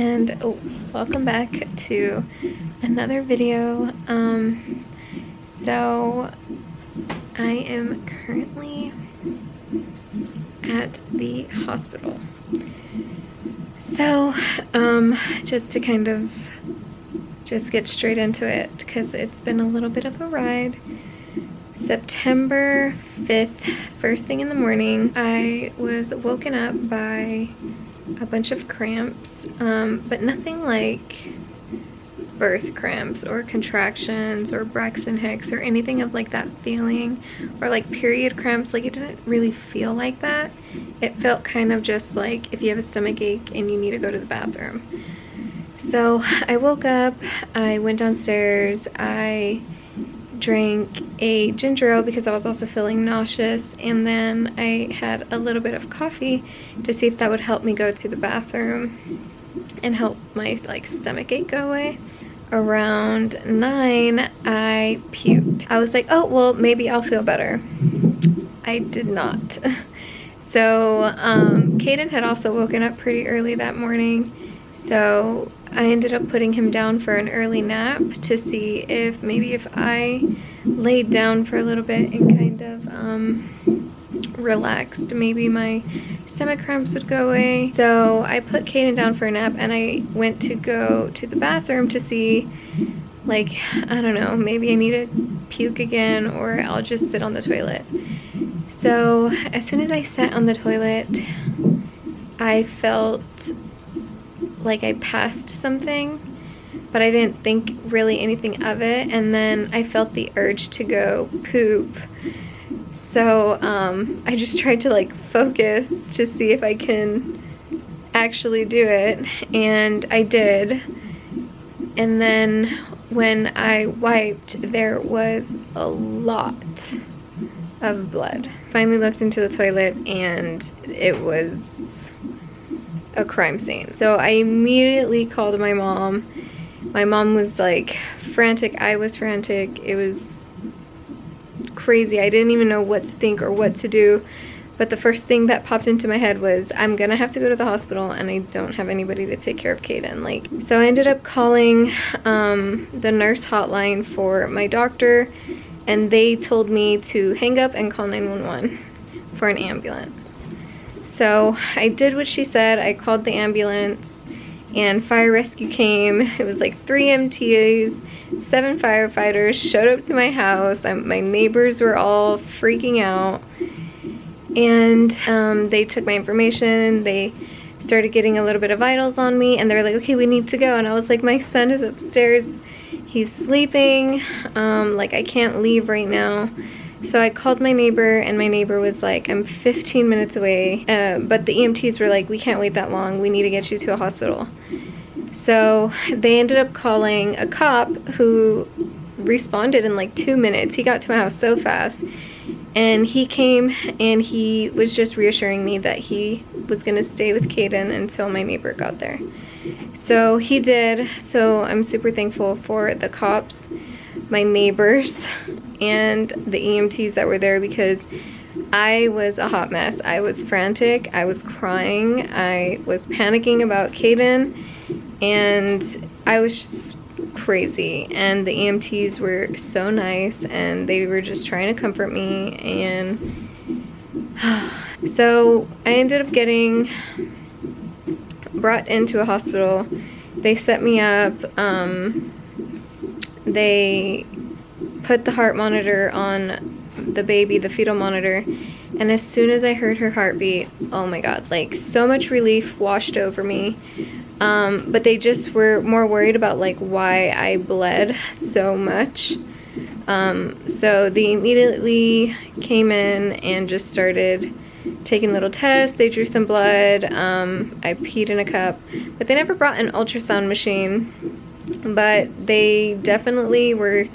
and welcome back to another video. So I am currently at the hospital. So just to kind of just get straight into it, because it's been a little bit of a ride. September 5th, first thing in the morning, I was woken up by a bunch of cramps, but nothing like birth cramps or contractions or Braxton Hicks or anything of like that feeling, or like period cramps. Like, it didn't really feel like that. It felt kind of just like if you have a stomach ache and you need to go to the bathroom. So I woke up, I went downstairs, I drank a ginger ale because I was also feeling nauseous, and then I had a little bit of coffee to see if that would help me go to the bathroom and help my stomach ache go away. Around 9, I puked. I was like, oh well, maybe I'll feel better. I did not. So Caden had also woken up pretty early that morning, so I ended up putting him down for an early nap to see if maybe if I laid down for a little bit and kind of relaxed, maybe my stomach cramps would go away. So I put Caden down for a nap and I went to go to the bathroom to see, like, I don't know, maybe I need to puke again or I'll just sit on the toilet. So as soon as I sat on the toilet, I felt like I passed something, but I didn't think really anything of it, and then I felt the urge to go poop. So I just tried to like focus to see if I can actually do it, and I did. And then when I wiped, there was a lot of blood. Finally looked into the toilet and it was a crime scene. So I immediately called my mom. My mom was like frantic, I was frantic. It was crazy. I didn't even know what to think or what to do. But the first thing that popped into my head was, I'm gonna have to go to the hospital and I don't have anybody to take care of Caden. Like, so I ended up calling the nurse hotline for my doctor, and they told me to hang up and call 911 for an ambulance. So I did what she said. I called the ambulance and fire rescue came. It was like 3 MTs, 7 firefighters showed up to my house. My neighbors were all freaking out, and they took my information. They started getting a little bit of vitals on me, and they were like, okay, we need to go. And I was like, my son is upstairs, he's sleeping, like I can't leave right now. So I called my neighbor, and my neighbor was like, I'm 15 minutes away, but the EMTs were like, we can't wait that long, we need to get you to a hospital. So they ended up calling a cop who responded in like 2 minutes. He got to my house so fast, and he came and he was just reassuring me that he was gonna stay with Caden until my neighbor got there. So he did. So I'm super thankful for the cops, my neighbors, and the EMTs that were there, because I was a hot mess. I was frantic, I was crying, I was panicking about Caden, and I was just crazy. And the EMTs were so nice, and they were just trying to comfort me. And so I ended up getting brought into a hospital. They set me up, they put the heart monitor on the baby, the fetal monitor, and as soon as I heard her heartbeat, oh my god, like so much relief washed over me. But they just were more worried about like why I bled so much. So they immediately came in and just started taking little tests. They drew some blood, I peed in a cup, but they never brought an ultrasound machine. But they definitely were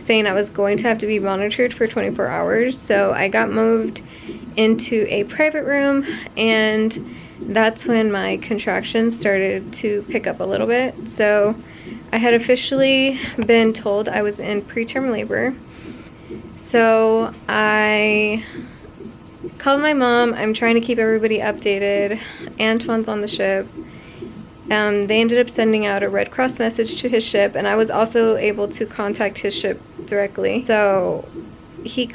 saying I was going to have to be monitored for 24 hours. So I got moved into a private room, and that's when my contractions started to pick up a little bit. So I had officially been told I was in preterm labor. So I called my mom. I'm trying to keep everybody updated. Antoine's on the ship. They ended up sending out a Red Cross message to his ship, and I was also able to contact his ship directly. So he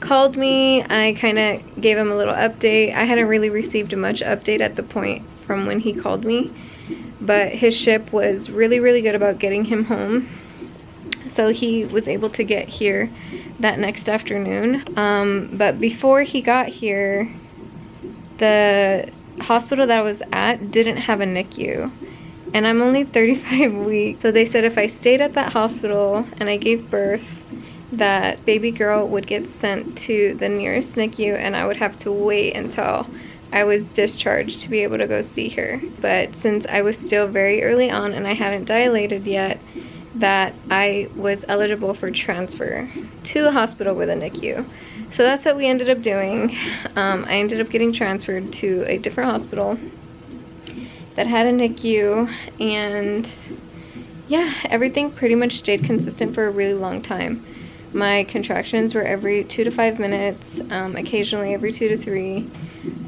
called me. I kind of gave him a little update. I hadn't really received much update at the point from when he called me, but his ship was really, really good about getting him home. So he was able to get here that next afternoon. But before he got here, the hospital that I was at didn't have a NICU. And I'm only 35 weeks. So they said if I stayed at that hospital and I gave birth, that baby girl would get sent to the nearest NICU and I would have to wait until I was discharged to be able to go see her. But since I was still very early on and I hadn't dilated yet, that I was eligible for transfer to a hospital with a NICU. So that's what we ended up doing. I ended up getting transferred to a different hospital that had a NICU, and yeah, everything pretty much stayed consistent for a really long time. My contractions were every 2 to 5 minutes, occasionally every 2 to 3.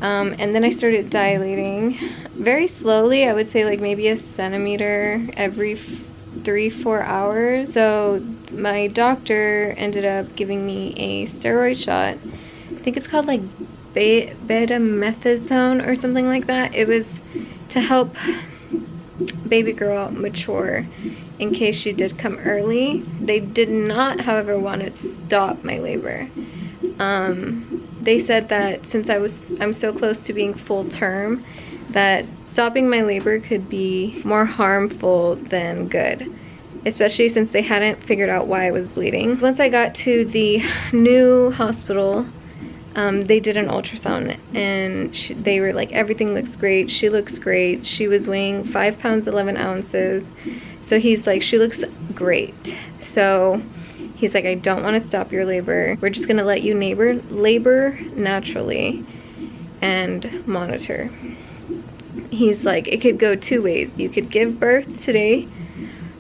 And then I started dilating very slowly. I would say like maybe a centimeter every 3-4 hours. So my doctor ended up giving me a steroid shot. I think it's called like betamethasone or something like that. It was to help baby girl mature in case she did come early. They did not, however, want to stop my labor. They said that since I'm so close to being full term, that stopping my labor could be more harmful than good, especially since they hadn't figured out why I was bleeding. Once I got to the new hospital, they did an ultrasound, and they were like, everything looks great, she looks great. She was weighing 5 pounds 11 ounces. So he's like, she looks great. So he's like, I don't want to stop your labor. We're just gonna let you labor naturally and monitor. He's like, it could go 2 ways. You could give birth today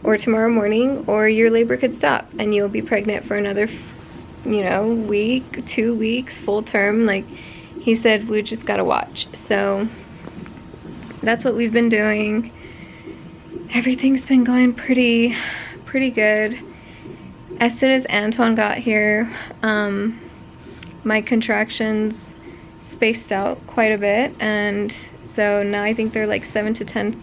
or tomorrow morning, or your labor could stop and you'll be pregnant for another, you know, week, 2 weeks, full term. Like, he said, we just gotta watch. So that's what we've been doing. Everything's been going pretty good. As soon as Antoine got here, my contractions spaced out quite a bit, and so now I think they're like 7 to 10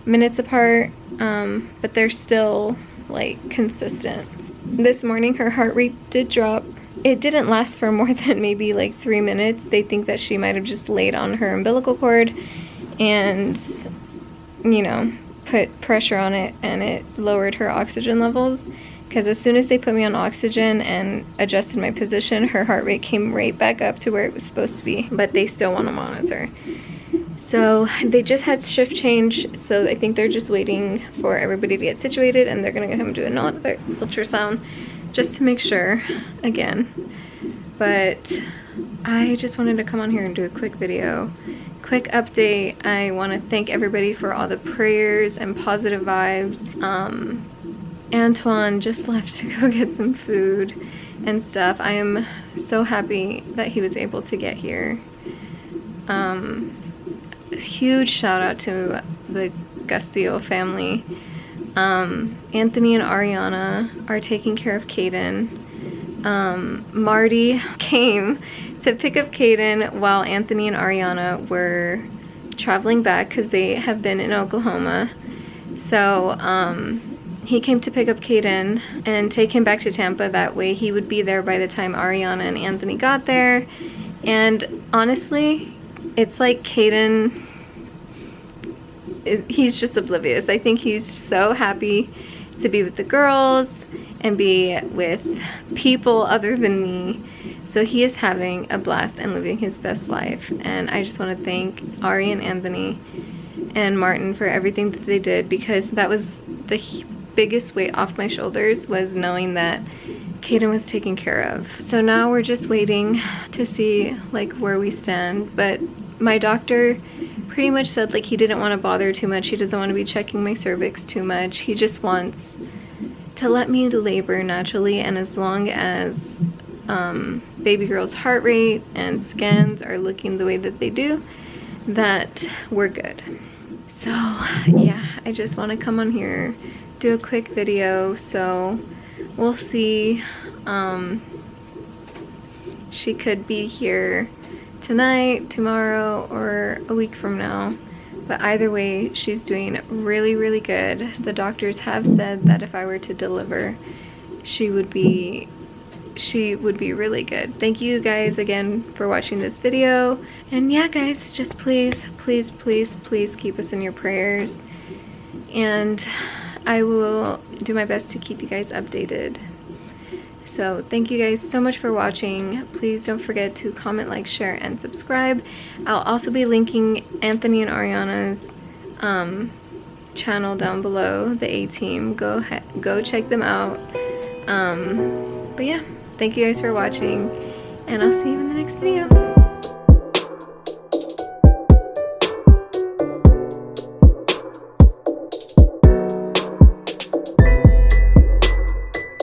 minutes apart, but they're still like consistent. This morning her heart rate did drop. It didn't last for more than maybe like 3 minutes. They think that she might have just laid on her umbilical cord and, you know, put pressure on it, and it lowered her oxygen levels. Because as soon as they put me on oxygen and adjusted my position, her heart rate came right back up to where it was supposed to be, but they still want to monitor. So they just had shift change, so I think they're just waiting for everybody to get situated, and they're gonna come do another ultrasound just to make sure again. But I just wanted to come on here and do a quick video, quick update. I want to thank everybody for all the prayers and positive vibes. Antoine just left to go get some food and stuff. I am so happy that he was able to get here. Huge shout out to the Castillo family. Anthony and Ariana are taking care of Caden. Marty came to pick up Caden while Anthony and Ariana were traveling back because they have been in Oklahoma. So he came to pick up Caden and take him back to Tampa. That way he would be there by the time Ariana and Anthony got there. And honestly, it's like Caden, he's just oblivious. I think he's so happy to be with the girls and be with people other than me. So he is having a blast and living his best life. And I just want to thank Ari and Anthony and Martin for everything that they did, because that was the biggest weight off my shoulders, was knowing that Caden was taken care of. So now we're just waiting to see like where we stand. But my doctor pretty much said like he didn't want to bother too much. He doesn't want to be checking my cervix too much. He just wants to let me labor naturally, and as long as baby girl's heart rate and scans are looking the way that they do, that we're good. So yeah, I just want to come on here, do a quick video. So we'll see. She could be here tonight, tomorrow, or a week from now. But either way, she's doing really, really good. The doctors have said that if I were to deliver, she would be really good. Thank you guys again for watching this video. And yeah, guys, just please, please, please, please keep us in your prayers. And I will do my best to keep you guys updated. So thank you guys so much for watching. Please don't forget to comment, like, share, and subscribe. I'll also be linking Anthony and Ariana's channel down below, the A-Team. Go check them out. But yeah, thank you guys for watching, and I'll see you in the next video.